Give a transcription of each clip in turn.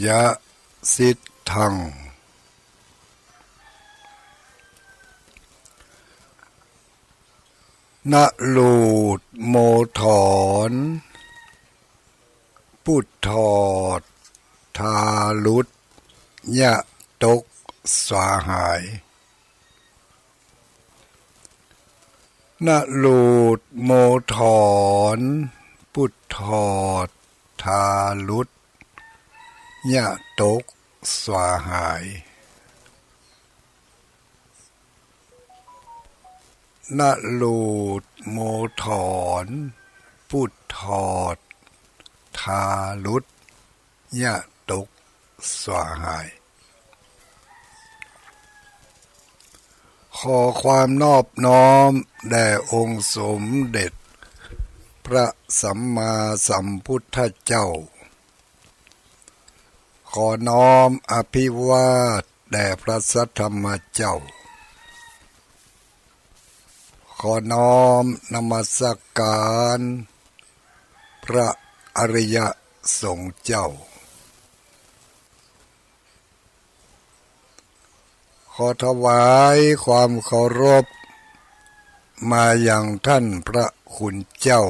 ยะสิทธังนะลูดโมถอนพุทธอดทาลุดยะตกสาหายนะลูดโมถอนพุทธอดทาลุดยะตกสาหายนะลูดโมถอนพุทธอดทาลุดยะตกสาหายขอความนอบน้อมแด่องค์สมเด็จพระสัมมาสัมพุทธเจ้าขอน้อมอภิวาทแด่พระสัทธรรมเจ้าขอน้อมนมัสการพระอริยสงฆ์เจ้าขอถวายความเคารพมาอย่างท่านพระคุณเจ้า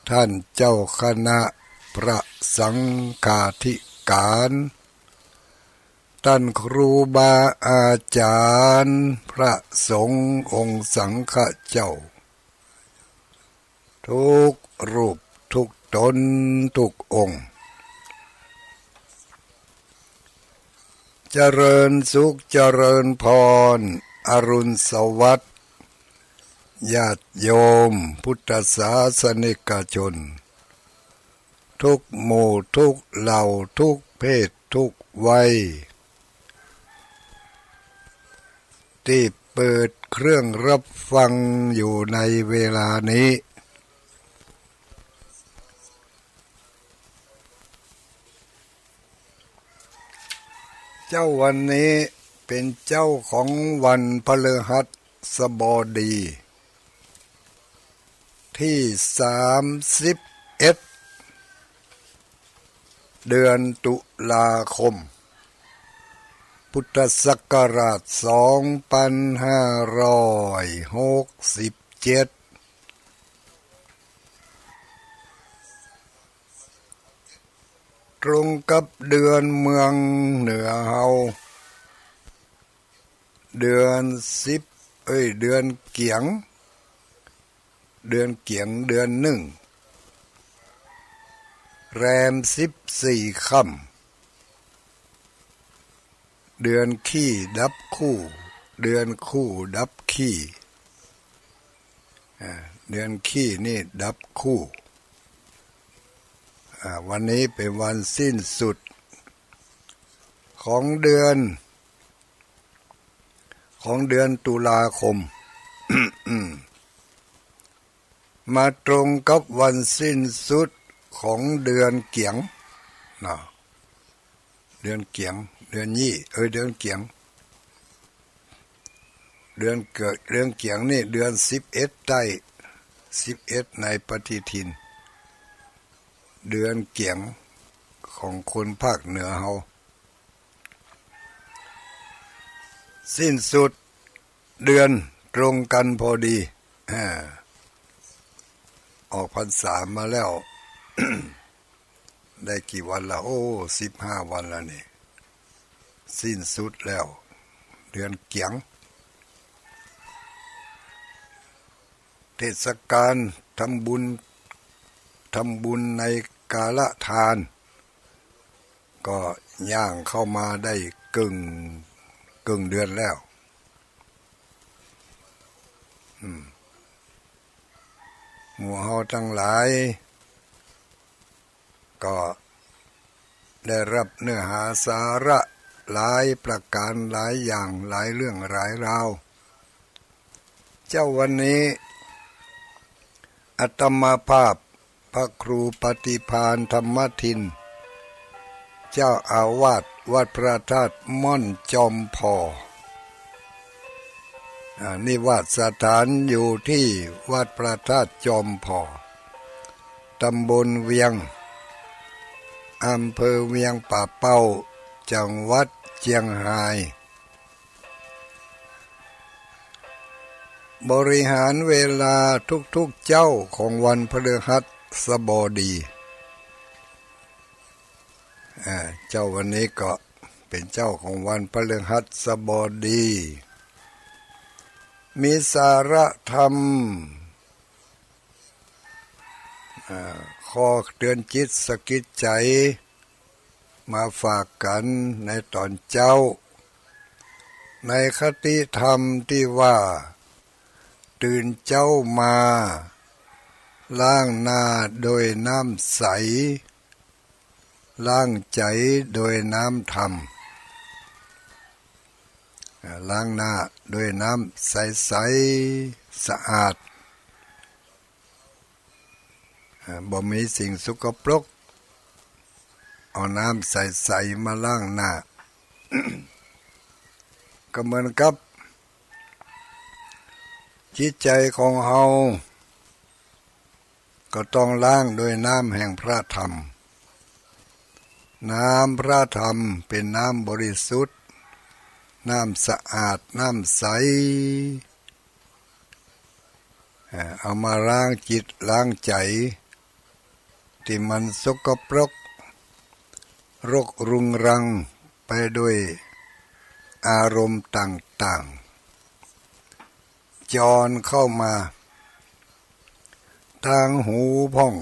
ท่านเจ้าคณะพระสังฆาธิการท่านครูบาอาจารย์พระสงฆ์องค์สังฆเจ้าทุกรูปทุกตนทุกองค์เจริญสุขเจริญพรอรุณสวัสดิ์ญาติโยมพุทธศาสนิกชนทุกหมู่ทุกเหล่าทุกเพศทุกวัยที่เปิดเครื่องรับฟังอยู่ในเวลานี้เจ้าวันนี้เป็นเจ้าของวันพฤหัสบดีที่31เดือนตุลาคมพุทธศักราช2567ตรงกับเดือนเมืองเหนือเฮาเดือนเดือนเกียงเดือนหนึ่งแรม14 ค่ำเดือนขี้ดับคู่เดือนคู่ดับขี้เดือนขี้นี่ดับคู่วันนี้เป็นวันสิ้นสุดของเดือนตุลาคม มาตรงกับวันสิ้นสุดของเดือนเกียงนะเดือนเกียงเดือนยี่เดือนเกียงเดือนเกิดเดือนเกียงนี่เดือน11ใต้11ในปฏิทินเดือนเกียงของคนภาคเหนือเฮาสิ้นสุดเดือนตรงกันพอดีออกพรรษามาแล้ว ได้กี่วันละ15 วันแล้วนี่สิ้นสุดแล้วเดือนเกียงเทศกาลทำบุญในกาลทานก็ย่างเข้ามาได้กึ่งเดือนแล้วหมู่เฮาทั้งหลายก็ได้รับเนื้อหาสาระหลายประการหลายอย่างหลายเรื่องหลายราวเจ้าวันนี้อาตมาภาพพระครูปฏิภาณธรรมทินเจ้าอาวาสวัดพระธาตุม่อนจอมพอนิวาสสถานอยู่ที่วัดพระธาตุจอมพอตำบลเวียง อำเภอเวียงป่าเป้าจังหวัดเชียงรายบริหารเวลาทุกๆเจ้าของวันพฤหัสบดีเจ้าวันนี้ก็เป็นเจ้าของวันพฤหัสบดีมีสาระธรรมข้อเตือนจิตสะกิดใจมาฝากกันในตอนเจ้าในคติธรรมที่ว่าตื่นเจ้ามาล้างหน้าโดยน้ำใสล้างใจโดยน้ำธรรมล้างหน้าโดยน้ำใสๆสะอาดบ่มีสิ่งสกปรกเอาน้ำใสๆมาล้างหน้า ก็เหมือนกับจิตใจของเฮาก็ต้องล้างโดยน้ำแห่งพระธรรมน้ำพระธรรมเป็นน้ำบริสุทธิ์น้ำสะอาดน้ำใสเอามาล้างจิตล้างใจที่มันสกปรกรกรุงรังไปด้วยอารมณ์ต่างๆจรเข้ามาทางหูพ่อง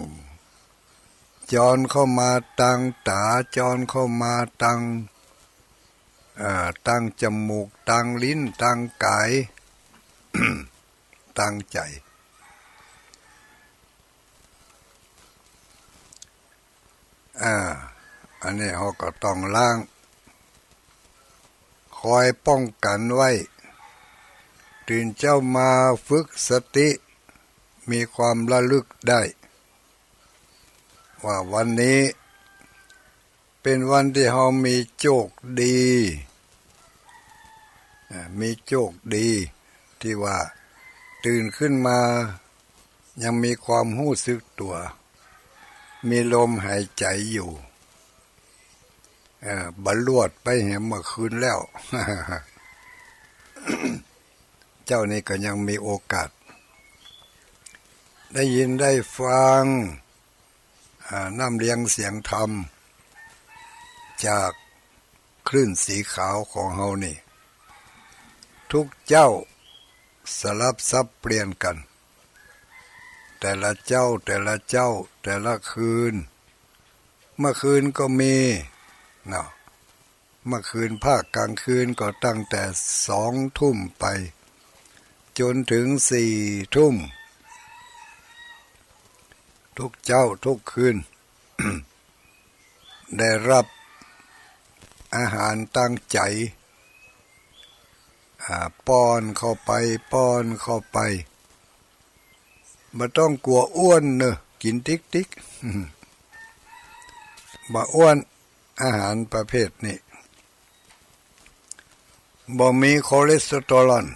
จรเข้ามาทางตาจรเข้ามาทางจมูกทางลิ้นทางกาย ทางใจอันนี้เขาก็ต้องล้างคอยป้องกันไว้ตื่นเจ้ามาฝึกสติมีความระลึกได้ว่าวันนี้เป็นวันที่เรามีโชคดีมีโชคดีที่ว่าตื่นขึ้นมายังมีความรู้สึกตัวมีลมหายใจอยู่บรรลวดไปเห็นเมื่อคืนแล้ว เจ้านี่ก็ยังมีโอกาสได้ยินได้ฟังน้ำเลี้ยงเสียงธรรมจากคลื่นสีขาวของเฮานี่ทุกเจ้าสลับซับเปลี่ยนกันแต่ละเจ้าแต่ละคืนเมื่อคืนก็มีเนาะเมื่อคืนภาคกลางคืนก็ตั้งแต่20:00 ไปจนถึง4:00ทุกเจ้าทุกคืน ได้รับอาหารตั้งใจป้อนเข้าไปป้อนเข้าไปไม่ต้องกลัวอ้วนเนอะกินติ๊กบ่อ้วนอาหารประเภทนี้บ่มีคอเลสเตอรอล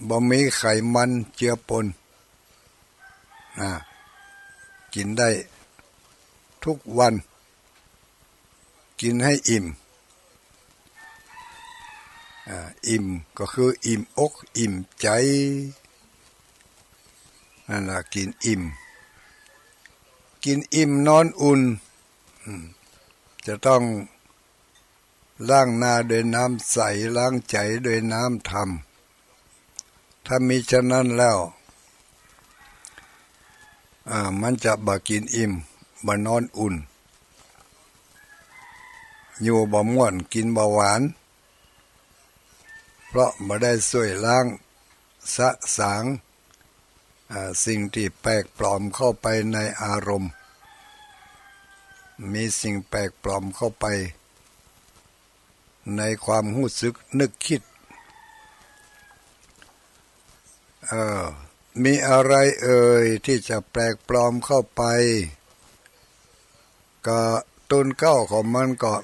บ่มีไขมันเจือปนกินได้ทุกวันกินให้อิ่มอิ่มก็คืออิ่มอกอิ่มใจนั่นล่ะกินอิ่มนอนอุ่นจะต้องล้างหน้าด้วยน้ำใสล้างใจด้วยน้ำธรรมถ้ามีฉะนั้นแล้วมันจะบ่กินอิ่มบ่นอนอุ่นอยู่บ่ม่วนกินบ่หวานเพราะบ่ได้ช่วยล้างสะสางสิ่งที่แปลกปลอมเข้าไปในอารมณ์มีสิ่งแปลกปลอมเข้าไปในความรู้สึกนึกคิดมีอะไรที่จะแปลกปลอมเข้าไปก็ต้นเก้าของมันก็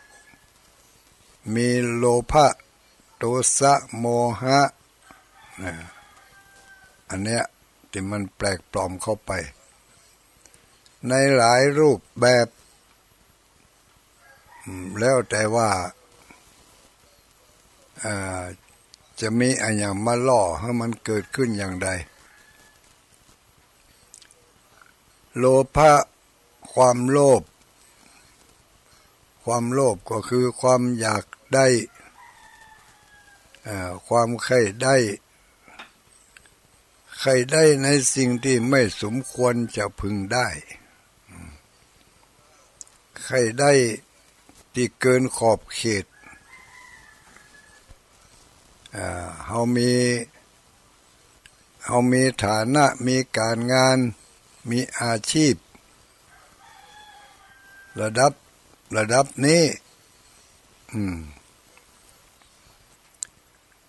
มีโลภะโทสะโมหะอันเนี้ยที่มันแปลกปลอมเข้าไปในหลายรูปแบบ แล้วแต่ว่าจะมีอะไรอย่างมาล่อให้มันเกิดขึ้นอย่างใดโลภะความโลภก็คือความอยากได้ความใคร่ได้ในสิ่งที่ไม่สมควรจะพึงได้ใคร่ได้ที่เกินขอบเขตเขามีฐานะมีการงานมีอาชีพระดับนี้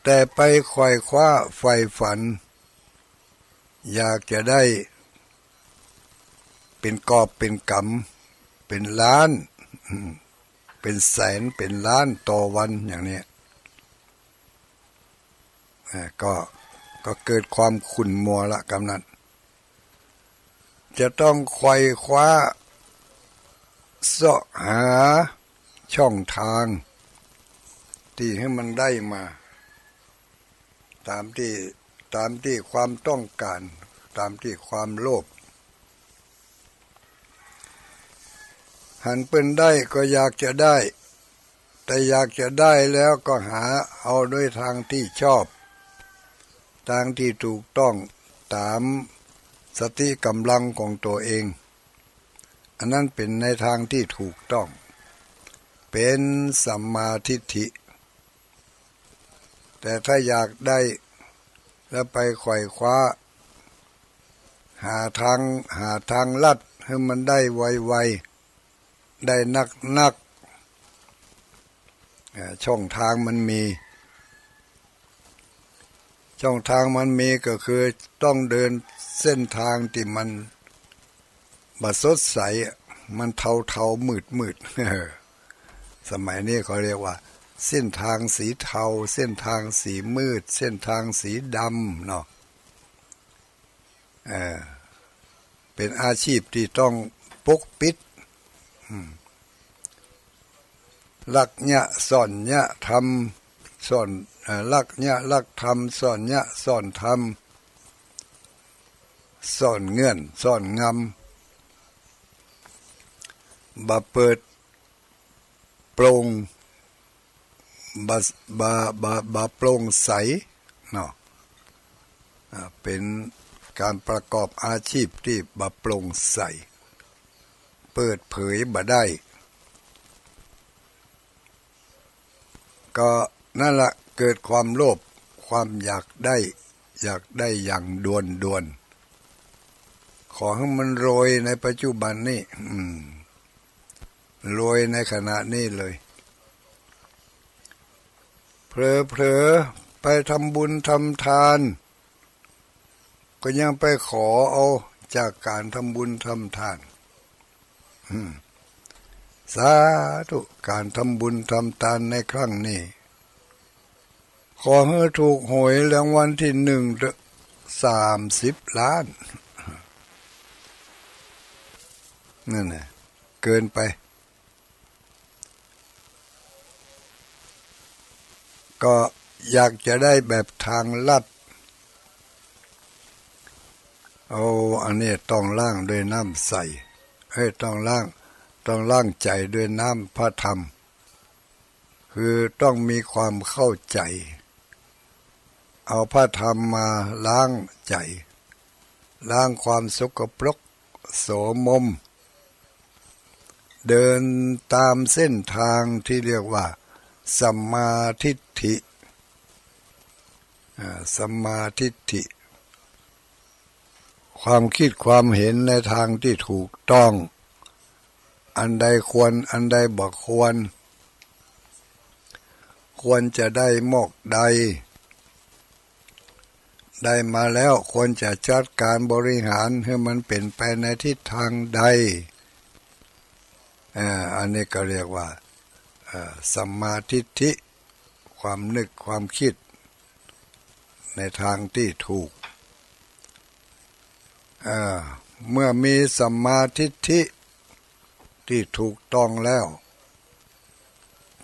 แต่ไปไขว่คว้าใฝ่ฝันอยากจะได้เป็นกอบเป็นกำเป็นล้านเป็นแสนเป็นล้านต่อวันอย่างนี้ก็เกิดความขุ่นมัวละกำนั้นจะต้องไขว่คว้าเสาะหาช่องทางที่ให้มันได้มาตามที่ความต้องการตามที่ความโลภหันเป็นได้ก็อยากจะได้แต่อยากจะได้แล้วก็หาเอาด้วยทางที่ชอบทางที่ถูกต้องตามสติกำลังของตัวเองอันนั้นเป็นในทางที่ถูกต้องเป็นสัมมาทิฏฐิแต่ถ้าอยากได้แล้วไปไขว่คว้าหาทางลัดให้มันได้ไวๆได้นักช่องทางมันมีก็คือต้องเดินเส้นทางที่มันบสดใสมันเทามืดสมัยนี้เขาเรียกว่าเส้นทางสีเทาเส้นทางสีมืดเส้นทางสีดำเนาะเป็นอาชีพที่ต้องปกปิดลักเนี่ยซ่อนเนี่ยทำซ่อนลักเนี่ยลักทำซ่อนเนี่ยซ่อนทำซ่อนเงื่อนซ่อนงำบ่เปิดโปร่งบ่โปร่งใสเนาะเป็นการประกอบอาชีพที่บ่โปร่งใสเปิดเผยบ่ได้ก็นั่นละเกิดความโลภความอยากได้อย่างด่วนขอให้มันโรยในปัจจุบันนี้โรยในขณะนี้เลยเผลอไปทำบุญทำทานก็ยังไปขอเอาจากการทำบุญทำทานสาธุการทำบุญทำทานในครั้งนี้ขอให้ถูกหวยรางวัลที่30 ล้านนั่นแหละเกินไปก็อยากจะได้แบบทางลัดอันนี้ต้องล้างด้วยน้ำใสต้องล้างใจด้วยน้ำพระธรรมคือต้องมีความเข้าใจเอาพระธรรมมาล้างใจล้างความสกปรกโสมมเดินตามเส้นทางที่เรียกว่าสัมมาทิฏฐิความคิดความเห็นในทางที่ถูกต้องอันใดควรอันใดบ่ควรจะได้มอกใดได้มาแล้วควรจะจัดการบริหารให้มันเป็นไปในทิศทางใดอันนี้ก็เรียกว่าสัมมาทิฏฐิความนึกความคิดในทางที่ถูกเมื่อมีสัมมาทิฏฐิที่ถูกต้องแล้ว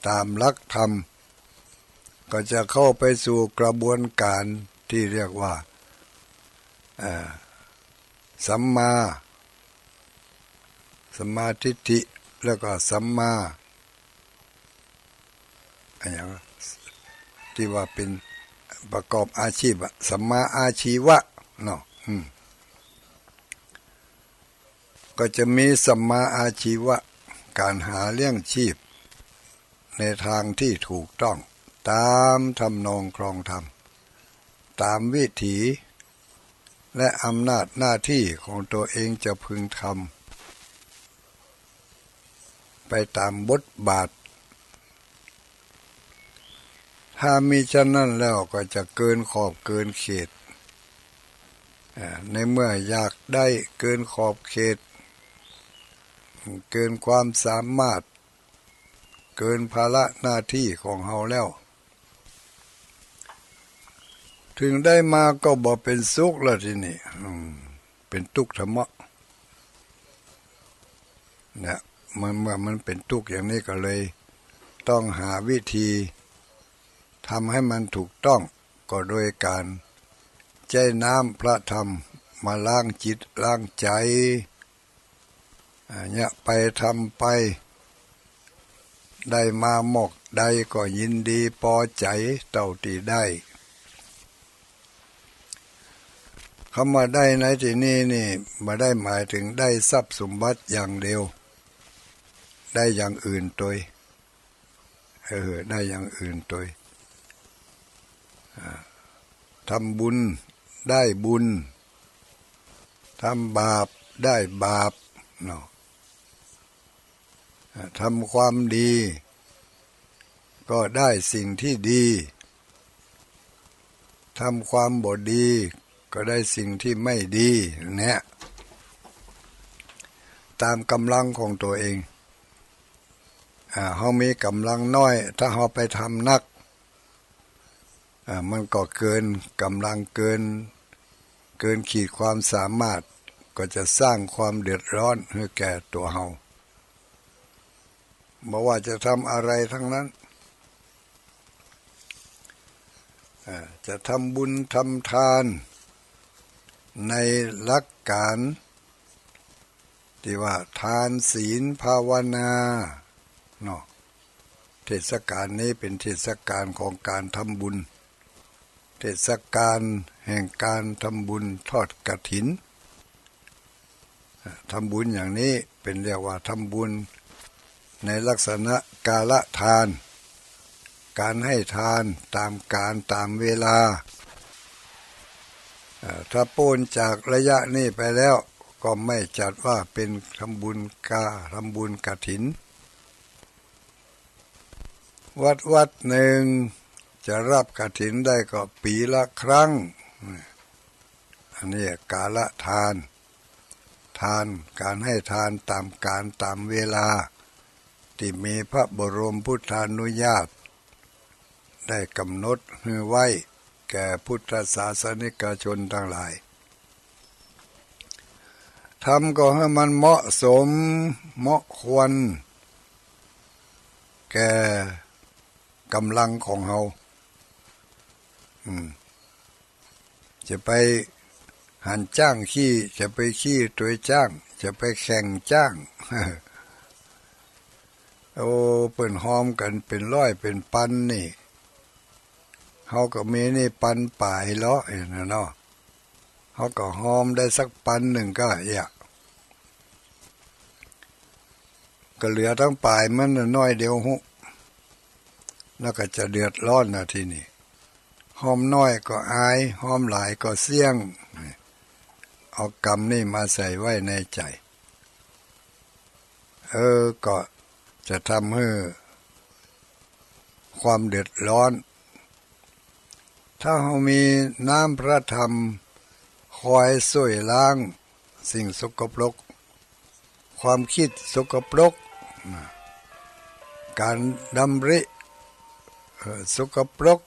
ตามหลักธรรมก็จะเข้าไปสู่กระบวนการที่เรียกว่าสัมมาทิฏฐิแล้วก็สัมมาอย่างที่ว่าเป็นประกอบอาชีพสัมมาอาชีวะเนาะก็จะมีสัมมาอาชีวะการหาเลี้ยงชีพในทางที่ถูกต้องตามทำนองครองธรรมตามวิถีและอำนาจหน้าที่ของตัวเองจะพึงทำไปตามบทบาทถ้ามีฉะนั้นแล้วก็จะเกินขอบเกินเขตในเมื่ออยากได้เกินขอบเขตเกินความสามารถเกินภาระหน้าที่ของเฮาแล้วถึงได้มาก็บ่เป็นสุขแล้วทีนี้เป็นทุกข์ธรรมะเนี่ยเมื่อมันเป็นทุกข์อย่างนี้ก็เลยต้องหาวิธีทำให้มันถูกต้องก็โดยการใจน้ำพระธรรมมาล้างจิตล้างใจเนี่ยไปทำไปได้มาหมกใดก็ยินดีพอใจเท่าที่ได้คำว่าได้ในที่นี้นี่มาได้หมายถึงได้ทรัพย์สมบัติอย่างเดียวได้อย่างอื่นตัวได้อย่างอื่นตัวทำบุญได้บุญทำบาปได้บาปเนาะทำความดีก็ได้สิ่งที่ดีทำความบ่ดีก็ได้สิ่งที่ไม่ดีเนี่ยตามกำลังของตัวเองเขามีกำลังน้อยถ้าเขาไปทำนักมันก็เกินกำลังเกินขีดความสามารถก็จะสร้างความเดือดร้อนให้แก่ตัวเฮาบ่ว่าจะทำอะไรทั้งนั้นจะทำบุญทำทานในหลักการที่ว่าทานศีลภาวนาเนาะเทศกาลนี้เป็นเทศกาลของการทำบุญเทศกาลแห่งการทำบุญทอดกฐินทำบุญอย่างนี้เป็นเรียกว่าทำบุญในลักษณะกาลทานการให้ทานตามกาลตามเวลาถ้าโป้นจากระยะนี้ไปแล้วก็ไม่จัดว่าเป็นทำบุญกฐินวัดหนึ่งจะรับกฐินได้ก็ปีละครั้งอันนี้กาลทานการให้ทานตามกาลตามเวลาที่มีพระบรมพุทธานุญาตได้กำหนดไว้แก่พุทธศาสนิกชนทั้งหลายทำก็ให้มันเหมาะสมเหมาะควรแก่กำลังของเฮาจะไปหันจ้างขี้จะไปขี้ตัวจ้างจะไปแข่งจ้าง โอ้เปิ่นหอมกันเป็นร้อยเป็นพันนี่เฮาก็มีนี่ปันป่ายเลาะนะเนาะเฮาก็หอมได้สักปันหนึ่งก็ก็เหลือทั้งป่ายมันน้อยเดียวหุแล้วก็จะเดือดร้อนนะทีนี้หอมน้อยก็อายหอมหลายก็เสี่ยงเอากรรมนี่มาใส่ไว้ในใจก็จะทำให้ความเดือดร้อนถ้าเรามีน้ำพระธรรมคอยช่วยล้างสิ่งสกปรกความคิดสกปรกการดำริสกปรก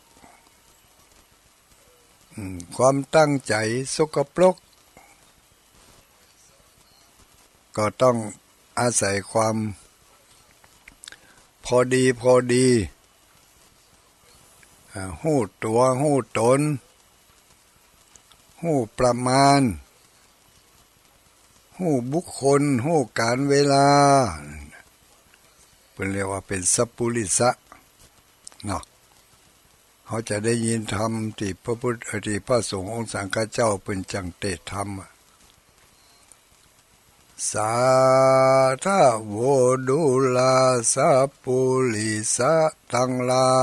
ความตั้งใจสกปรกก็ต้องอาศัยความพ พอดีพอดีหู้ตัวหู้ตนหู้ประมาณหู้บุคคลหู้การเวลาเป็นเรียกว่าเป็นสัพพุริสะเนาะเขาจะได้ยินธรรมที่พระพุทธที่พระสงฆ์องค์สังฆเจ้าเป็นจังเตธรรมสาธาโวดุลาสัพพุริสะทั้งหลา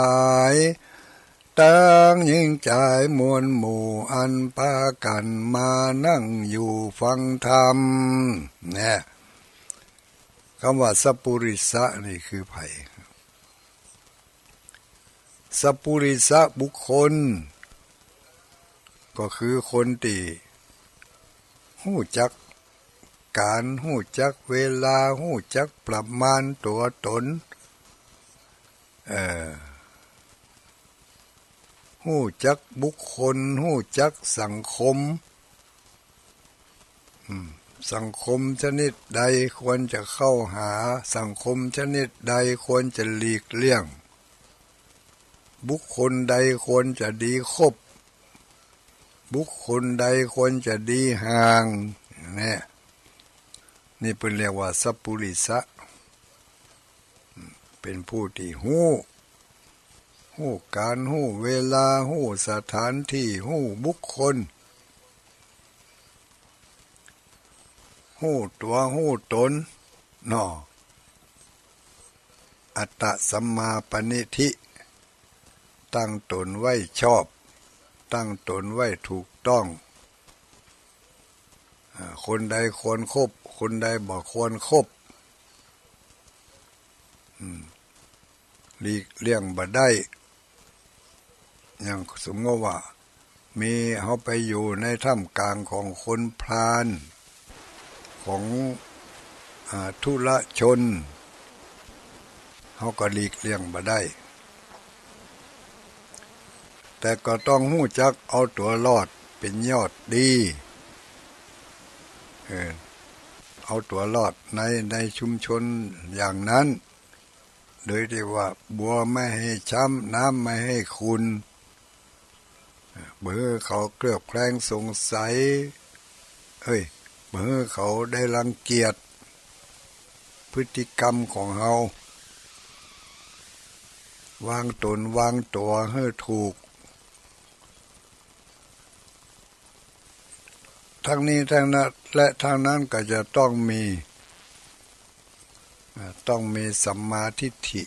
ยตั้งยิ่งใจมวลหมู่อันพากันมานั่งอยู่ฟังธรรมเนี่ยคำว่าสัพพุริสะนี่คือไผสัพพุริสะบุคคลก็คือคนที่หู้จักการหู้จักเวลาหู้จักประมาณตัวตนหู้จักบุคคลหู้จักสังคมสังคมชนิดใดควรจะเข้าหาสังคมชนิดใดควรจะหลีกเลี่ยงบุคคลใดควรจะดีคบบุคคลใดควรจะดีห่างเนี่ยนี่เป็นเรียกว่าสัพพุริสะเป็นผู้ที่หู้การหู้เวลาหู้สถานที่หู้บุคคลหู้ตัวหู้ตนเนาะอัตตสัมมาปณิธิตั้งตนไว้ชอบตั้งตนไว้ถูกต้องคนใดควรคบคนใดบ่ควรคบหลีกเลี่ยงบ่ได้อย่างสมมติว่ามีเขาไปอยู่ในท่ามกลางของคนพาลของทุรชนเขาก็หลีกเลี่ยงบ่ได้แต่ก็ต้องหู้จักเอาตัวรอดเป็นยอดดีเอาตัวรอดในชุมชนอย่างนั้นโดยที่ว่าบัวไม่ให้ช้ำน้ำไม่ให้ขุ่นเบื่อเขาเกลือบแคลงสงสัยเบื่อเขาได้รังเกียจพฤติกรรมของเราวางตนวางตัวให้ถูกทั้งนี้ทั้งนั้นและทั้งนั้นก็จะต้องมีสัมมาทิฏฐิ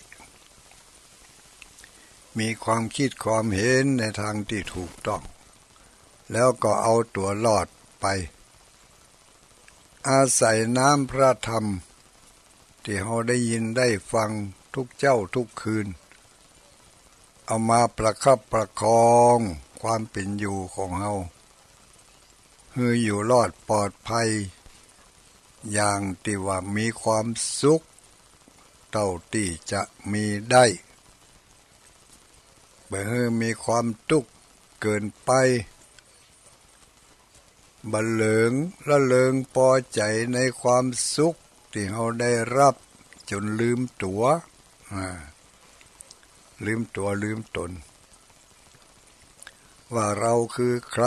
มีความคิดความเห็นในทางที่ถูกต้องแล้วก็เอาตัวรอดไปอาศัยน้ำพระธรรมที่เราได้ยินได้ฟังทุกเจ้าทุกคืนเอามาประคับประคองความเป็นอยู่ของเราให้อยู่รอดปลอดภัยอย่างที่ว่ามีความสุขเท่าที่จะมีได้บ่ให้มีความทุกข์เกินไปบันเลิงละเลิงพอใจในความสุขที่เราได้รับจนลืมตัวลืมตนว่าเราคือใคร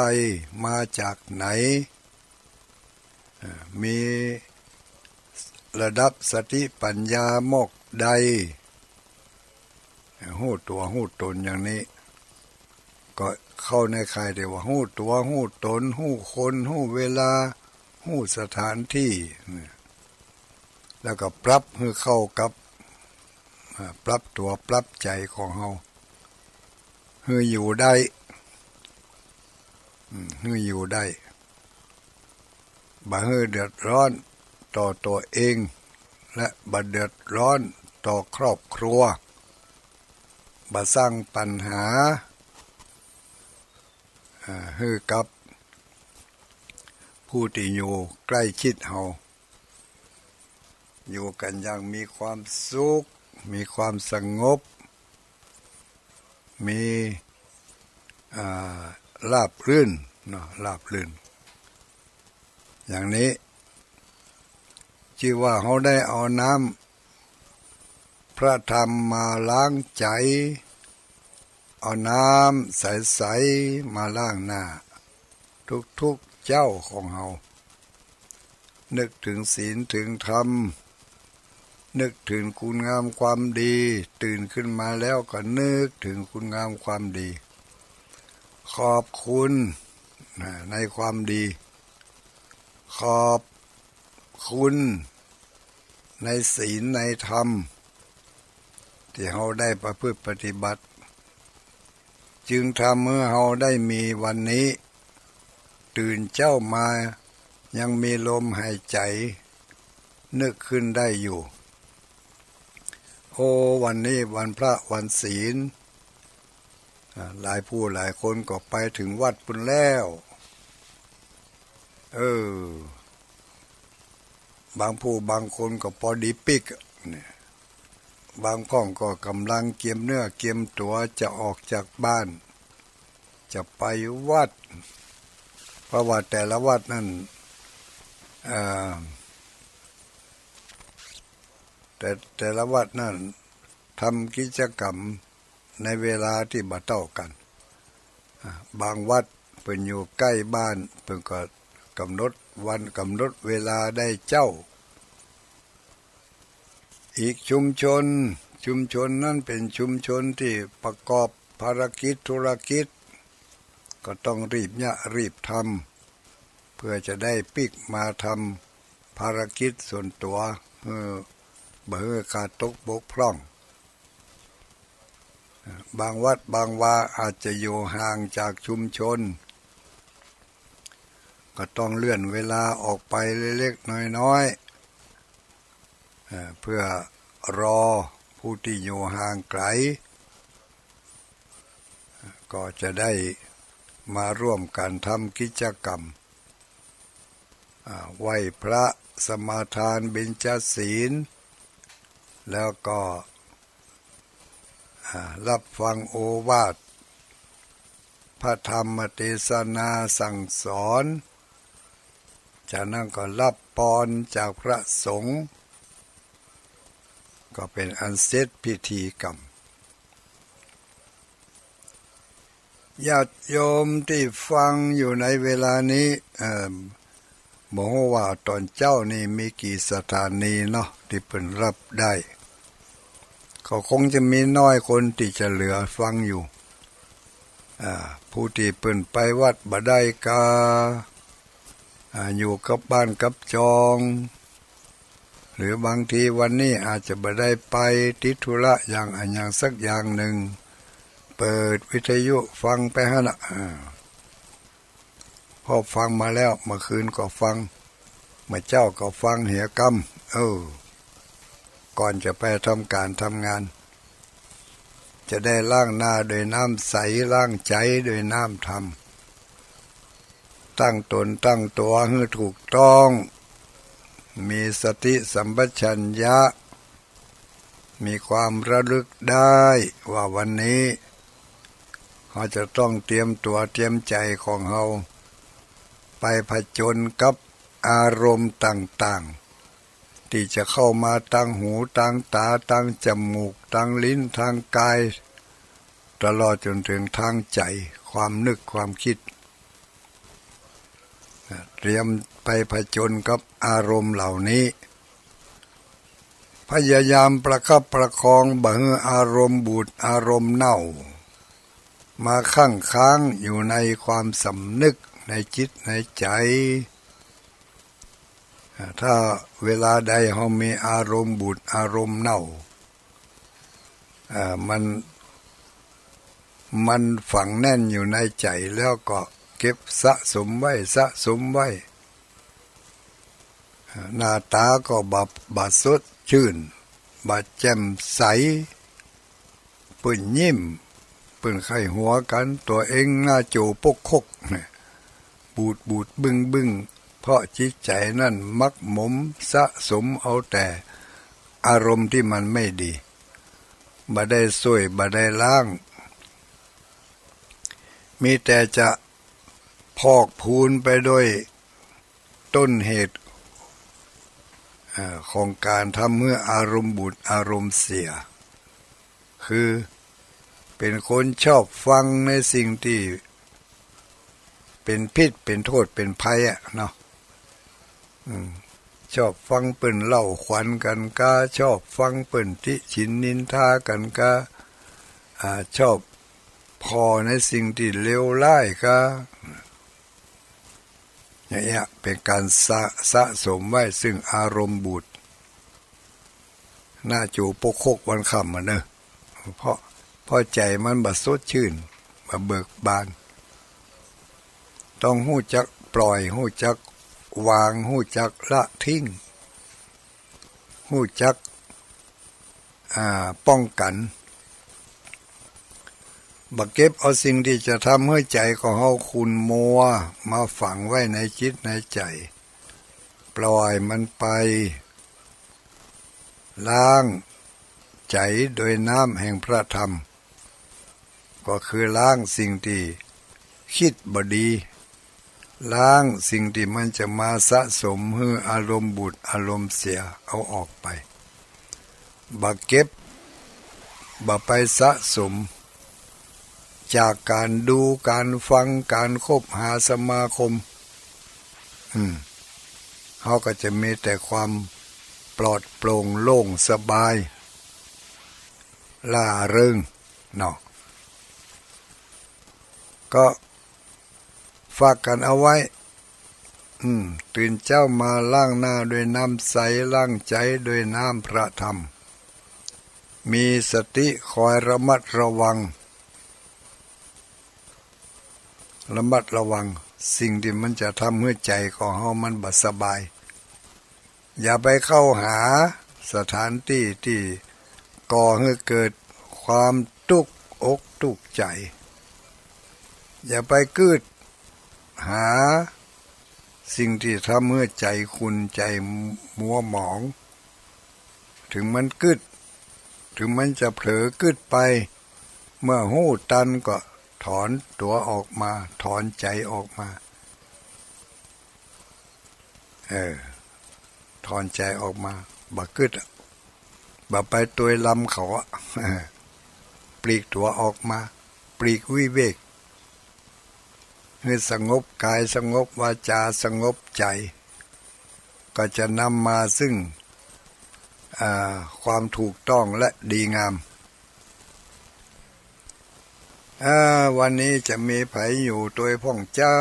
มาจากไหนมีระดับสติปัญญามากใดหู้ตัวหู้ตนอย่างนี้ก็เข้าในข่ายเดียวว่าหู้ตัวหู้ตนหู้คนหู้เวลาหู้สถานที่แล้วก็ปรับให้เข้ากับปรับตัวปรับใจของเราให้อยู่ได้บ่ให้เดือดร้อนต่อตัวเองและบ่เดือดร้อนต่อครอบครัวบ่สร้างปัญหาให้กับผู้ที่อยู่ใกล้ชิดเราอยู่กันอย่างมีความสุขมีความสงบมีราบรื่นราบรื่นอย่างนี้ชื่อว่าเขาได้เอาน้ พระธรรมมาล้างใจเอาน้ำใสๆมาล้างหน้าทุกๆเจ้าของเฮานึกถึงศีลถึงธรรมนึกถึงคุณงามความดีตื่นขึ้นมาแล้วก็นึกถึงคุณงามความดีขอบคุณในความดีขอบคุณในศีลในธรรมที่เฮาได้ประพฤติปฏิบัติจึงทำเมื่อเฮาได้มีวันนี้ตื่นเจ้ามายังมีลมหายใจนึกขึ้นได้อยู่โอ้วันนี้วันพระวันศีลหลายผู้หลายคนก็ไปถึงวัดปุ่นแล้วบางผู้บางคนก็พอดีปิกเนี่ยบางข้องก็กำลังเกียมเนื้อเกียมตัวจะออกจากบ้านจะไปวัดเพราะว่าแต่ละวัดนั่นแต่ละวัดนั่นทำกิจกรรมในเวลาที่บ่เท่ากันบางวัดเพิ่นอยู่ใกล้บ้านเพิ่นก็กำหนดวันกำหนดเวลาได้เจ้าอีกชุมชนนั้นเป็นชุมชนที่ประกอบภารกิจธุรกิจก็ต้องรีบทำเพื่อจะได้ปิกมาทำภารกิจส่วนตัวบ่ให้ขาดตกบกพร่องบางวัดบางวาอาจจะอยู่ห่างจากชุมชนก็ต้องเลื่อนเวลาออกไปเล็กๆน้อยๆเพื่อรอผู้ที่อยู่ห่างไกลก็จะได้มาร่วมกันทำกิจกรรมไหว้พระสมาทานเบญจศีลแล้วก็รับฟังโอวาทพระธรรมเทศนาสั่งสอนจากนั้นก็รับพรจากพระสงฆ์ก็เป็นอันเสร็จพิธีกรรมญาติโยมที่ฟังอยู่ในเวลานี้บอกว่าตอนเจ้านี่มีกี่สถานีเนาะที่เพิ่นรับได้ก็คงจะมีน้อยคนที่จะเหลือฟังอยู่ผู้ที่เพิ่นไปวัดบ่ได้ก็อยู่กับบ้านกับจองหรือบางทีวันนี้อาจจะบ่ได้ไปติดธุระอย่างสักอย่างหนึ่งเปิดวิทยุฟังไปฮะนะพอฟังมาแล้วเมื่อคืนก็ฟังเมื่อเจ้าก็ฟังเหกรรมก่อนจะไปทำการทำงานจะได้ล้างหน้าโดยน้ำใสล้างใจโดยน้ำธรรมตั้งตนตั้งตัวให้ถูกต้องมีสติสัมปชัญญะมีความระลึกได้ว่าวันนี้เราจะต้องเตรียมตัวเตรียมใจของเราไปผจญกับอารมณ์ต่างๆที่จะเข้ามาทางหูทางตาทางจมูกทางลิ้นทางกายตลอดจนถึงทางใจความนึกความคิดเตรียมไปผจญกับอารมณ์เหล่านี้พยายามประคับประคองบ่ให้อารมณ์บูดอารมณ์เน่ามาค้างอยู่ในความสำนึกในจิตในใจถ้าเวลาใดเรามีอารมณ์บูดอารมณ์เน่ามันฝังแน่นอยู่ในใจแล้วก็เก็บสะสมไว้หน้าตาก็บาดสดชื่นบาดแจ่มใสปื้นยิ้มปื้นไข้หัวกันตัวเองหน้าโจปกคกบูดบึ้งเพราะจิตใจนั่นมักหมมสะสมเอาแต่อารมณ์ที่มันไม่ดีบ่ได้ช่วยบ่ได้ล้างมีแต่จะพอกพูนไปด้วยต้นเหตุ ของการทำเมื่ออารมณ์บุญอารมณ์เสียคือเป็นคนชอบฟังในสิ่งที่เป็นพิษเป็นโทษเป็นภัยเนาะชอบฟังเปิ่นเล่าขวัญกันก็ชอบฟังเปิ่นติฉินนินทากันก็ชอบพอในสิ่งที่เลวร้ายก็อย่างเงี้ยเป็นการสะสมไว้ซึ่งอารมณ์บุญหน้าจูปกคกวันค่ำเนอะเพราะใจมันบ่สดชื่นบ่เบิกบานต้องหู้จักปล่อยหู้จักวางหู้จักละทิ้งหู้จักป้องกันบักเก็บเอาสิ่งที่จะทำให้ใจของเฮาคุณมัวมาฝังไว้ในจิตในใจปล่อยมันไปล้างใจโดยน้ำแห่งพระธรรมก็คือล้างสิ่งที่คิดบดีล้างสิ่งที่มันจะมาสะสมให้อารมณ์บุญอารมณ์เสียเอาออกไปบักเก็บบ่ไปสะสมจากการดูการฟังการคบหาสมาคมเขาก็จะมีแต่ความปลอดโปร่งโล่งสบายล่าเริงเนาะก็ฝากกันเอาไว้ตื่นเจ้ามาล้างหน้าด้วยน้ำใสล้างใจด้วยน้ำพระธรรมมีสติคอยระมัดระวังสิ่งที่มันจะทำให้ใจของเฮามันบ่สบายอย่าไปเข้าหาสถานที่ที่ก่อให้เกิดความทุกข์อกทุกข์ใจอย่าไปกืดหาสิ่งที่ทำให้ใจคุณใจมัวหมองถึงมันกึดถึงมันจะเผลอกึดไปเมื่อหู้ตันก็ถอนตัวออกมาถอนใจออกมาถอนใจออกมาบ่กึดบ่ไปตัวลำเขาปลีกตัวออกมาปลีกวิเวกให้สงบกายสงบวาจาสงบใจก็จะนำมาซึ่งความถูกต้องและดีงามวันนี้จะมีไผอยู่ตัวพ่องจ้า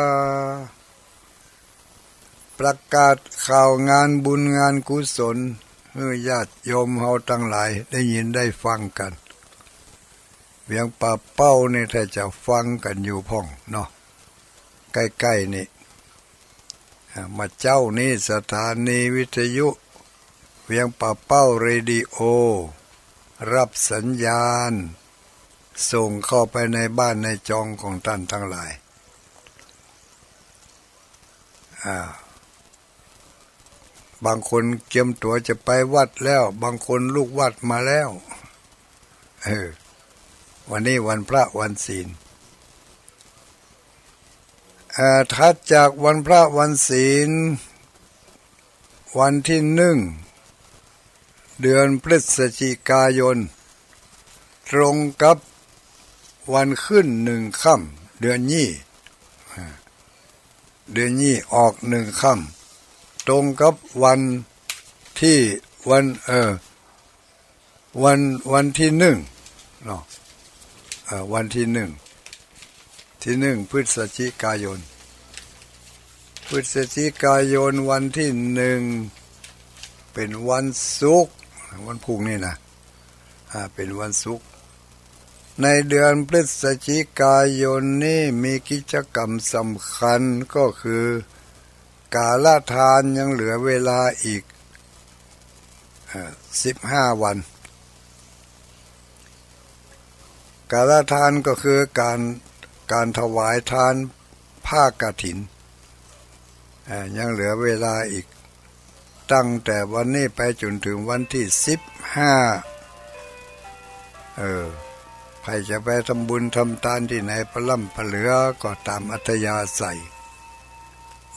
ประกาศข่าวงานบุญงานกุศลให้ญาติโยมเฮาทั้งหลายได้ยินได้ฟังกันเวียงป่าเป้านี่ถ้าจะฟังกันอยู่พ่องเนาะใกล้ๆนี่มาเจ้านี่สถานีวิทยุเวียงป่าเป้าเรดิโอรับสัญญาณส่งเข้าไปในบ้านในจองของท่านทั้งหลายบางคนเตรียมตัวจะไปวัดแล้วบางคนลูกวัดมาแล้ววันนี้วันพระวันศีลถัดจากวันพระวันศีลวันที่1 เดือนพฤศจิกายนตรงกับวันขึ้น1 ค่ำเดือนยี่ออก1 ค่ำตรงกับวันที่วันที่1เนาะวันที่1พฤศจิกายนวันที่1เป็นวันศุกร์วันพรุ่งนี้นะเป็นวันศุกร์ในเดือนพฤศจิกายนนี้มีกิจกรรมสำคัญก็คือกาลทานยังเหลือเวลาอีก15 วันกาลทานก็คือการถวายทานผ้ากฐินยังเหลือเวลาอีกตั้งแต่วันนี้ไปจนถึงวันที่15ใครจะไปทำบุญทำทานที่ไหนพล่ำพเหลือก็ตามอัธยาศัย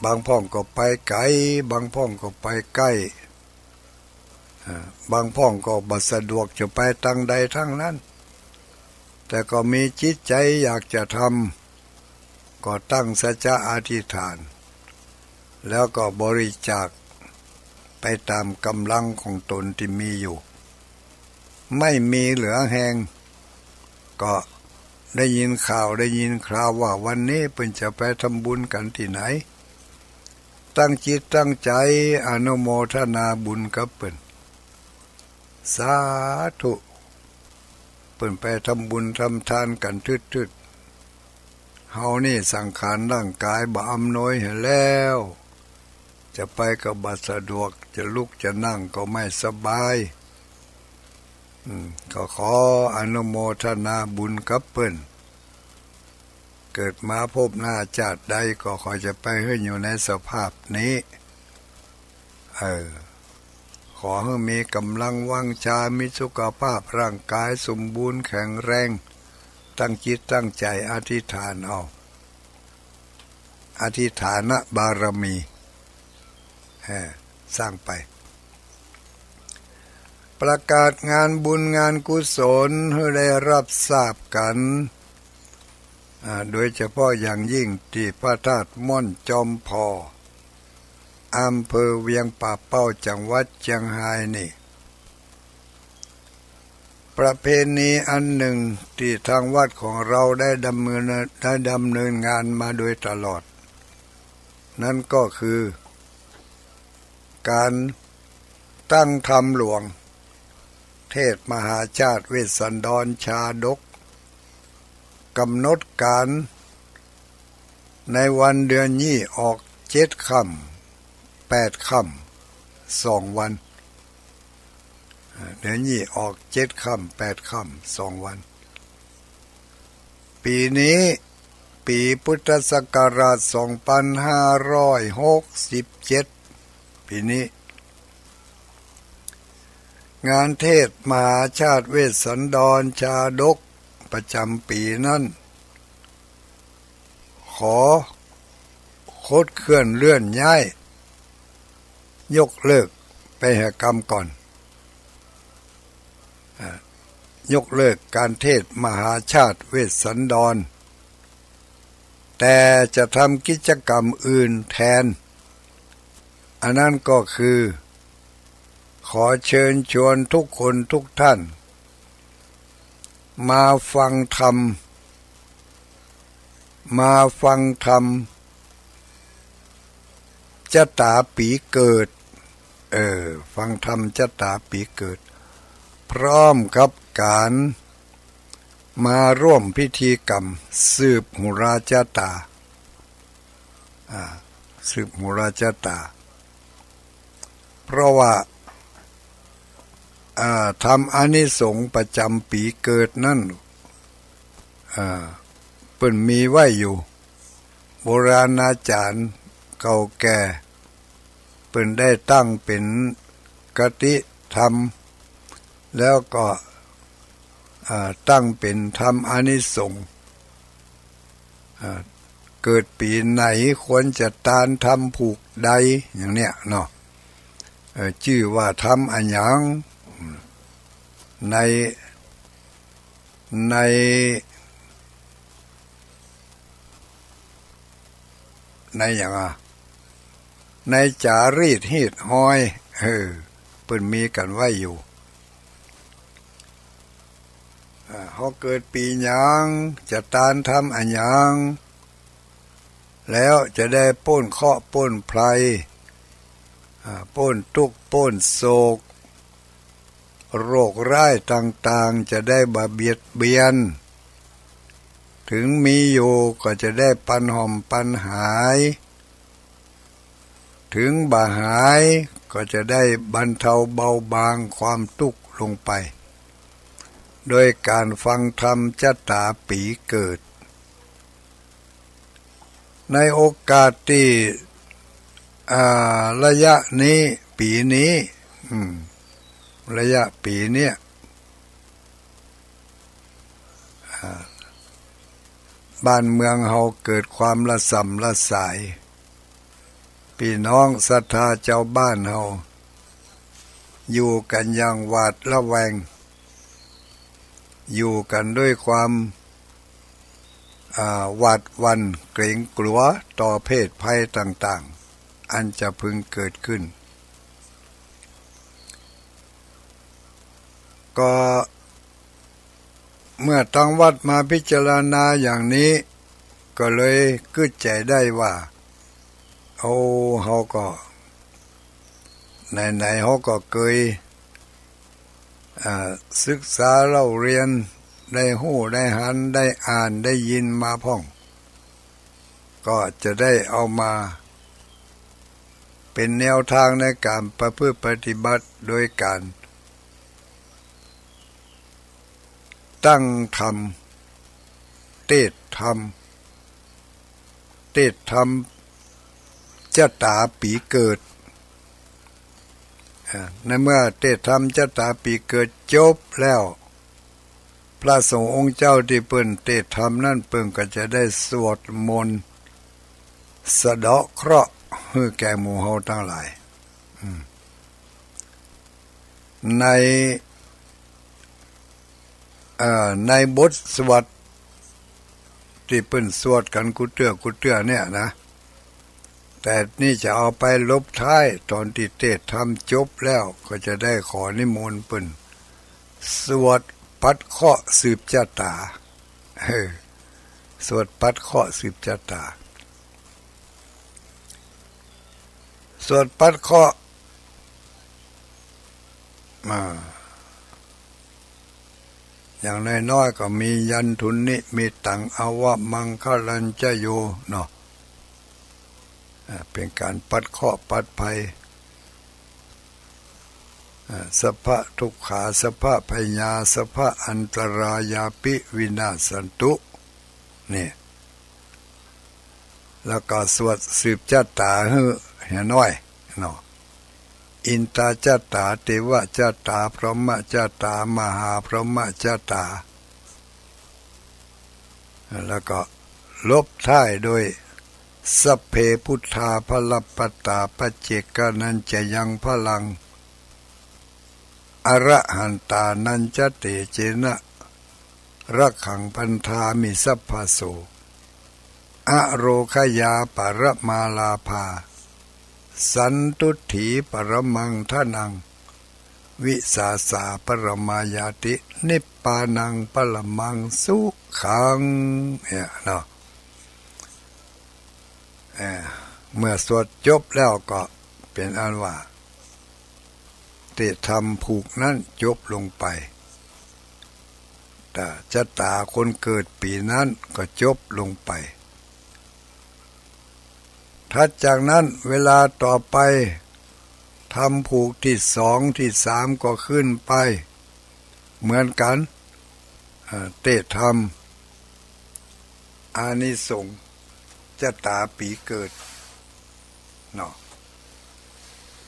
บางพ่องก็ไปไกลบางพ่องก็ไปใกล้ บางพ่องก็บ่สะดวกจะไปทางใดทั้งนั้นแต่ก็มีจิตใจอยากจะทำก็ตั้งสัจจะอธิษฐานแล้วก็บริจาคไปตามกำลังของตนที่มีอยู่ไม่มีเหลือแหงก็ได้ยินข่าวได้ยินคราวว่าวันนี้เพิ่นจะไปทำบุญกันที่ไหนตั้งจิตตั้งใจอนุโมทนาบุญกับเพิ่นสาธุเพิ่นไปทำบุญทำทานกันทึดๆเฮานี่สังขารร่างกายบ่อำนวยให้แล้วจะไปก็บ่สะดวกจะลุกจะนั่งก็ไม่สบายก็ขออนุโมทนาบุญกับเพิ่นเกิดมาพบหน้าชาติใดก็ขอจะไปให้อยู่ในสภาพนี้ขอให้มีกำลังวังชามีสุขภาพร่างกายสมบูรณ์แข็งแรงตั้งจิตตั้งใจอธิษฐานเอาอธิษฐานบารมีสร้างไปประกาศงานบุญงานกุศลให้ได้รับทราบกันโดยเฉพาะอย่างยิ่งที่พระธาตุม่อนจอมพออำเภอเวียงป่าเป้าจังหวัดเชียงรายนี่ประเพณีอันหนึ่งที่ทางวัดของเราได้ดำเนินงานมาโดยตลอดนั่นก็คือการตั้งธรรมหลวงเทศมหาชาติเวสสันดรชาดกกำหนดการในวันเดือนยี่ออก7 ค่ำ8 ค่ำ2 วันเดือนยี่ออก7 ค่ำ8 ค่ำ2 วันปีนี้ปีพุทธศักราช2567ปีนี้งานเทศมหาชาติเวสสันดรชาดกประจำปีนั้นขอคดเคลื่อนเลื่อนย้ายยกเลิกไปแห่กรรมก่อนยกเลิกการเทศมหาชาติเวสสันดรแต่จะทำกิจกรรมอื่นแทนอันนั้นก็คือขอเชิญชวนทุกคนทุกท่านมาฟังธรรมชะตาปีเกิดฟังธรรมชะตาปีเกิดพร้อมกับการมาร่วมพิธีกรรมสืบหุราชะตาสืบหุราชะตาเพราะว่าทำอานิสงส์ประจำปีเกิดนั่นเพิ่นมีไว้อยู่โบราณอาจารย์เก่าแก่เพิ่นได้ตั้งเป็นกติธรรมแล้วก็ตั้งเป็นธรรมอานิสงส์เกิดปีไหนควรจะทานทำผูกใดอย่างเนี้ยเนาะชื่อว่าทำอันหยังในอย่างในจารีตฮีดห้อยเพิ่นมีกันไว้อยู่เขาเกิดปีหยังจะตานทำอันหยังแล้วจะได้ป้นเคราะห์ป้นภัยป้นทุกข์ป้นโศกโรคร้ายต่างๆจะได้บาเบียดเบียนถึงมีอยู่ก็จะได้ปันห่อมปันหายถึงบาหายก็จะได้บรรเทาเบาบางความทุกข์ลงไปโดยการฟังธรรมชะตาปีเกิดในโอกาสที่ระยะนี้ปีนี้ระยะปีเนี้ยบ้านเมืองเฮาเกิดความละส่ำละสายพี่น้องศรัทธาเจ้าบ้านเฮา อยู่กันอย่างหวาดระแวงอยู่กันด้วยความหวาดหวั่นเกรงกลัวต่อเพศภัยต่างๆอันจะพึงเกิดขึ้นก็เมื่อตั้งวัดมาพิจารณาอย่างนี้ก็เลยกึศใจได้ว่าเฮาก็ไหนๆเฮาก็เคยศึกษาเล่าเรียนได้หู้ได้หันได้อ่านได้ยินมาพ่องก็จะได้เอามาเป็นแนวทางในการประพฤติปฏิบัติโดยการตั้งธรรมเทศธรรมจะตาปีเกิดในเมื่อเทศธรรมจะตาปีเกิดจบแล้วพระสงฆ์องค์เจ้าที่เปิ้นเทศธรรมนั่นเปิ้นก็จะได้สวดมนต์สะเดาะเคราะห์ให้แก่หมู่เฮาทั้งหลายในบทสวดที่เปิ้นสวดกันกุเตื้อเนี่ยนะแต่นี่จะเอาไปลบท้ายตอนที่เทศน์ทำจบแล้วก็จะได้ขอนิมนต์เปิ้นสวดปัดเคราะห์สืบชะตาสวดปัดเคราะห์สืบชะตาสวดปัดเคราะห์อย่างน้อยๆก็มียันทุนนิมีตังอวะมังคลัญจโยเนาะเป็นการปัดเคราะห์ปัดภัยสัพพะทุกขาสัพพะพยาสัพพะอันตรายาปิวินาศสันตุนี่แล้วก็สวดสืบชะตาให้เห็นน้อยเนาะอินตาชะตาเทวชะตาพรหมชะตามหาพรหมชะตาแล้วก็ลบท้ายโดยสัพเพพุทธาภลัปปตาปัจเจกนันจะยังพลังอระหันตานันจะเตเจนะรักขังพันธามิสัพพโสอโรคยาปรมาลาภาสันตุถีปรมังทนังวิสาสาปรมายาตินิพพานังปรมังสุขังเนี่ยเนาะเมื่อสวดจบแล้วก็เป็นอันว่าเทศธรรมผูกนั้นจบลงไปแต่ชะตาคนเกิดปีนั้นก็จบลงไปถัดจากนั้นเวลาต่อไปทำผูกที่สองที่สามก็ขึ้นไปเหมือนกันเทศธรรมอานิสงส์ชะตาปีเกิดเนาะ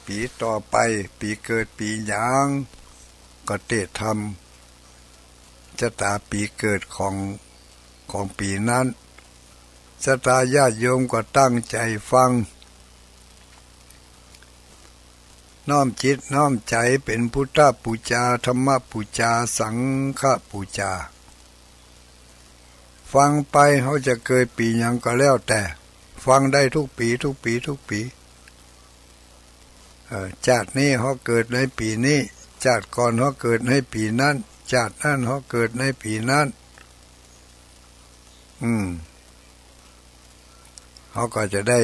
ปีต่อไปปีเกิดปีหยางก็เทศธรรมชะตาปีเกิดของปีนั้นศรัทธาญาติโยมก็ตั้งใจฟังน้อมจิตน้อมใจเป็นพุทธบูชาธรรมบูชาสังฆบูชาฟังไปเขาจะเกิดปีหยังก็แล้วแต่ฟังได้ทุกปีชาตินี้เขาเกิดในปีนี้ชาติก่อนเขาเกิดในปีนั้นชาตินั้นเขาเกิดในปีนั้นเขาก็จะได้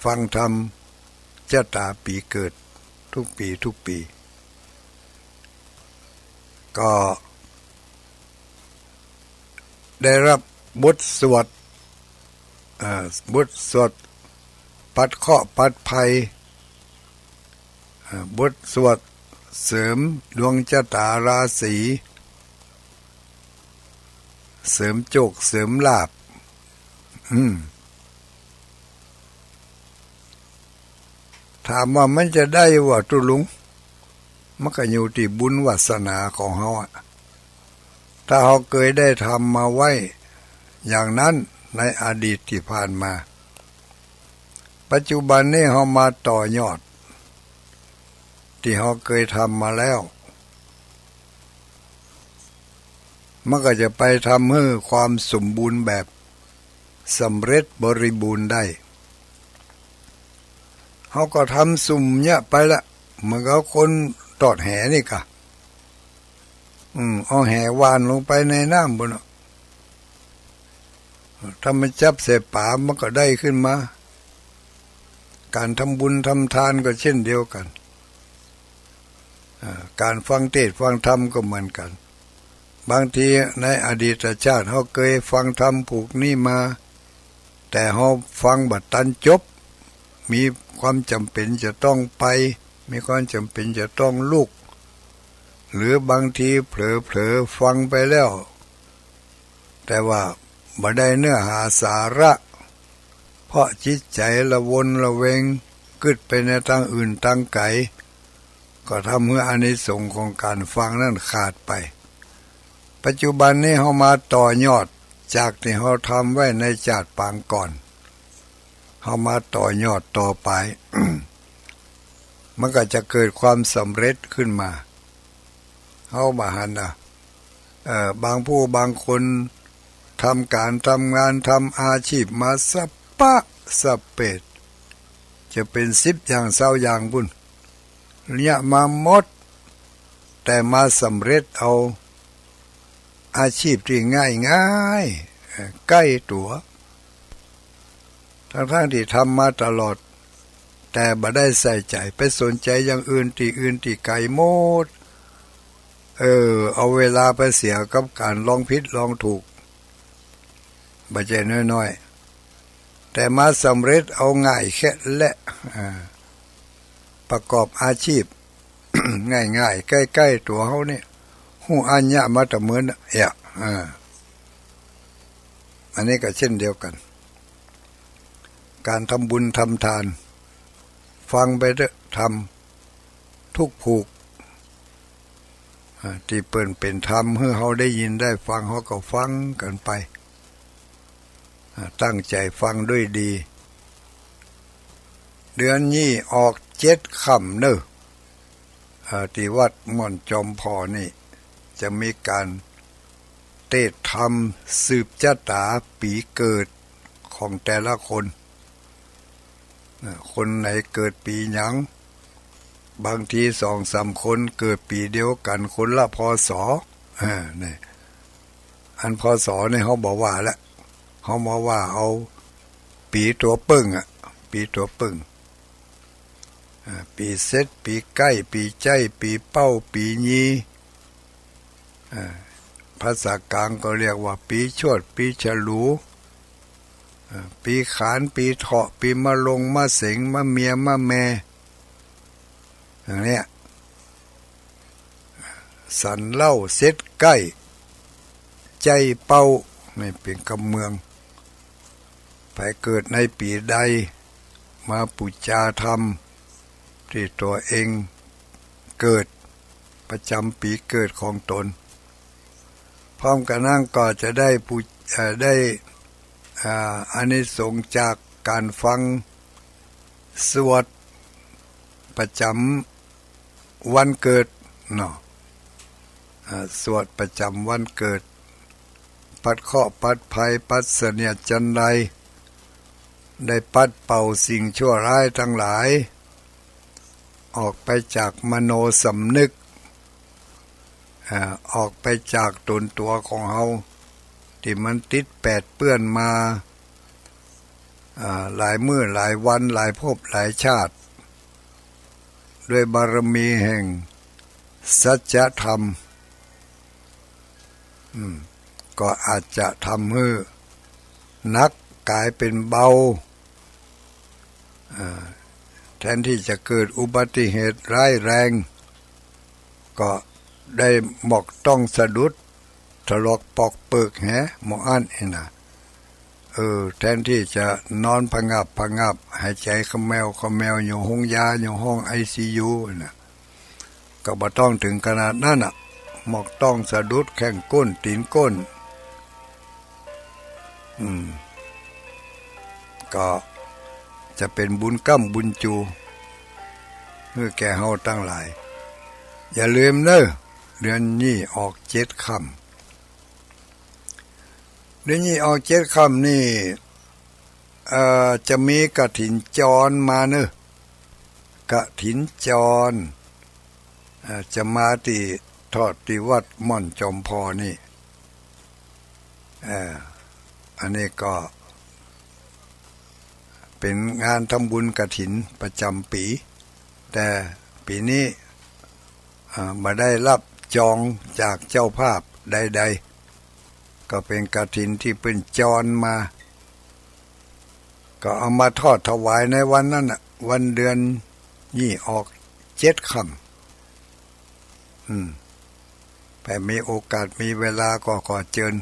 ฟังธรรมชะตาปีเกิดทุกปีก็ได้รับบทสวดปัดเคราะห์ปัดภัยบทสวดเสริมดวงชะตาราศีเสริมโชคเสริมลาภถามว่ามันจะได้ว่าตุลุงมันก็อยู่ที่บุญวาสนาของเฮาถ้าเฮาเคยได้ทำมาไว้อย่างนั้นในอดีตที่ผ่านมาปัจจุบันนี้เฮามาต่อยอดท ที่เขาเคยทำมาแล้วมันก็จะไปทำให้ความสมบูรณ์แบบสำเร็จบริบูรณ์ได้เขาก็ทำสุ่มเนี่ยไปละเหมือนกับคนตอดแหนี่กะเอาแหวานลงไปในน้ำบนถ้ามันจับเสป่ามันก็ได้ขึ้นมาการทำบุญทำทานก็เช่นเดียวกันการฟังเทศน์ฟังธรรมก็เหมือนกันบางทีในอดีตชาติเขาเคยฟังธรรมผูกนี่มาแต่เขาฟังบัดตันจบมีความจำเป็นจะต้องไปมีความจำเป็นจะต้องลุกหรือบางทีเผลอฟังไปแล้วแต่ว่าบ่ได้เนื้อหาสาระเพราะจิตใจละวนละเวงกึดไปในทางอื่นทางไกลก็ทำให้อานิสงส์ของการฟังนั้นขาดไปปัจจุบันนี้เฮามาต่อยอดจากที่เฮาทำไว้ในชาติปางก่อนเฮามาต่อยอดต่อไป มันก็จะเกิดความสำเร็จขึ้นมาเฮาบ่หันบางผู้บางคนทำการทำงานทำอาชีพมาสับปะสับเป็ดจะเป็น10อย่าง20อย่างบุญเนี่ยมาหมดแต่มาสำเร็จเอาอาชีพที่ง่ายใกล้ตัวทั้งที่ทำมาตลอดแต่บ่ได้ใส่ใจไปสนใจอย่างอื่นที่ไกลหมดเอาเวลาไปเสียกับการลองผิดลองถูกบ่ใช่น้อยๆแต่มาสำเร็จเอาง่ายแค่และประกอบอาชีพ ง่ายๆใกล้ๆตัวเฮานี่ฮู้อัญญะมาแต่เหมือนอันนี้ก็เช่นเดียวกันการทำบุญทำทานฟังไปเถอะทำทุกผูกที่เปิ้นเป็นธรรมให้เฮาได้ยินได้ฟังเฮาก็ฟังกันไปตั้งใจฟังด้วยดีเดือนนี้ออก7ค่ำเด้อที่วัดม่อนจอมพอนี่จะมีการเทศน์ธรรมสืบชะตาปีเกิดของแต่ละคนคนไหนเกิดปีหยังบางที2-3คนเกิดปีเดียวกันคนละพศนี่อันพศนี่เขาบอกว่าแล้วเขาบอกว่าเอาปีตัวปึ้งปีตัวปึ้งปีเซตปีใกล้ปีใจปีเป้าปีญีภาษากลางก็เรียกว่าปีชวดปีฉลูปีขานปีเถาะปีมะลงมะเสงมะเมียมะแม่อย่างนี้สันเล่าเซตใกล้ใจเป้าไม่เป็นกำเมืองไปเกิดในปีใดมาปุจจาธรรมที่ตัวเองเกิดประจำปีเกิดของตนพร้อมกันนั่งก็จะได้ได้อานิสงส์จากการฟังสวดประจำวันเกิดเนาะสวดประจำวันเกิดปัดเคราะห์ปัดภัยปัดเสนียดจันไรได้ปัดเป่าสิ่งชั่วร้ายทั้งหลายออกไปจากมโนสำนึกออกไปจากตนตัวของเฮาที่มันติดแปดเปื้อนมาหลายมื้อหลายวันหลายภพหลายชาติด้วยบารมีแห่งสัจธรรมก็อาจจะทำให้นักกลายเป็นเบาแทนที่จะเกิดอุบัติเหตุร้ายแรงก็ได้หมอกต้องสะดุดถลอกปอกเปิกแหหมออันแทนที่จะนอนผงับหายใจขมแมวอยู่ห้องยาอยู่ห้อง ICU น่ะก็บ่ต้องถึงขนาดนั้นหมอกต้องสะดุดแข้งก้นตีนก้นก็จะเป็นบุญกั้มบุญจู พื่อแก่เฮาตั้งหลายอย่าลืมเนอะเดือนนี้ออก7 ค่ำเดือนนี้ออก7 ค่ำนี่จะมีกฐินจรมาเนอะกฐินจรจะมาที่ทอดที่วัดม่อนจอมพอนี่อันนี้ก็เป็นงานทำบุญกฐินประจำปีแต่ปีนี้มาได้รับจองจากเจ้าภาพใดๆก็เป็นกฐินที่เป็นจรมาก็เอามาทอดถวายในวันนั้นวันเดือนนี้ออก7 ค่ำแต่มีโอกาสมีเวลาก็ขอเชิญ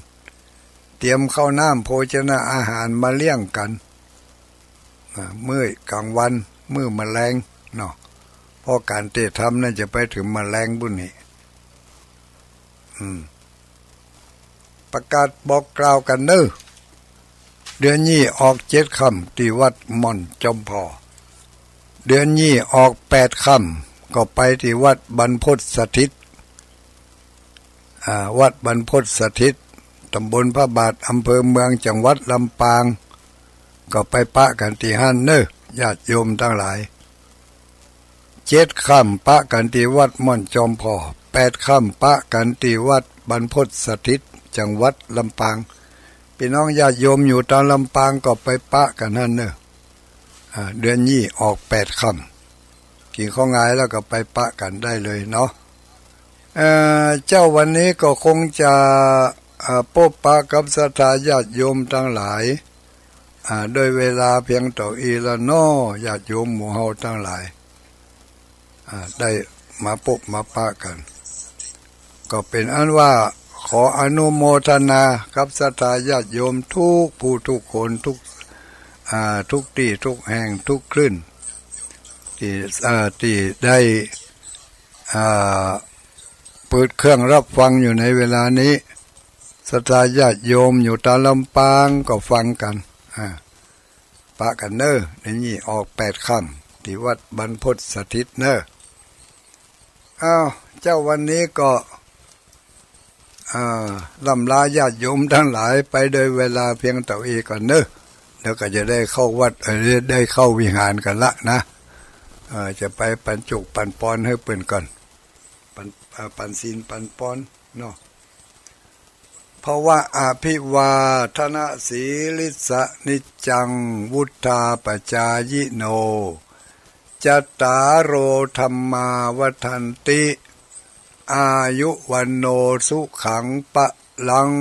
เตรียมข้าวน้ำโภชนะอาหารมาเลี้ยงกันมื้อกลางวันมื้อแมลงเนาะเพราะการเตะทำนั่นจะไปถึงแมลงบุญนี่ประกาศบอกกล่าวกันเนอะเดือนนี้ออก7 ค่ำที่วัดม่อนจอมพอเดือนนี้ออก8 ค่ำก็ไปที่วัดบรรพตสถิตวัดบรรพตสถิตตำบลพระบาทอำเภอเมืองจังหวัดลำปางก็ไปปะกันที่หั่นเนอะญาติโยมทั้งหลาย7 ค่ำปะกันที่วัดม่อนจอมพอ8 ค่ำปะกันที่วัดบรรพตสถิตจังหวัดลำปางพี่น้องญาติโยมอยู่ตามลำปางก็ไปปะกันนั่นเนอะเดือนนี้ออก8 ค่ำกินข้าวงายแล้วก็ไปปะกันได้เลยเนาะเจ้าวันนี้ก็คงจะพบปะกับศรัทธาญาติโยมทั้งหลายโดยเวลาเพียงต่ออีละน้อญาติโยมหมู่เฮาทั้งหลายได้มาพบมาปะกันก็เป็นอันว่าขออนุโมทนากับศรัทธาญาติโยมทุกผู้ทุกคนทุกที่ทุกแห่งทุกคลื่นที่ได้เปิดเครื่องรับฟังอยู่ในเวลานี้ศรัทธาญาติโยมอยู่ตามลำปางก็ฟังกันปะกันเนอะนี่ออก8 ค่ำที่วัดบรรพตสถิตเนอะเจ้าวันนี้ก็ลำลาญาติโยมทั้งหลายไปโดยเวลาเพียงเท่านี้ก่อนเนอะแล้วก็จะได้เข้าวัดได้เข้าวิหารกันละนะจะไปปันจุกปันปอนให้เปิ่นก่อนปันศีลปันปอนเนาะเพราะว่าอภิวาทนาสีลิสะนิจังวุธาปจายโนจัตตารโอธรรมาวัฏันติอายุวันโนสุขังปะลัง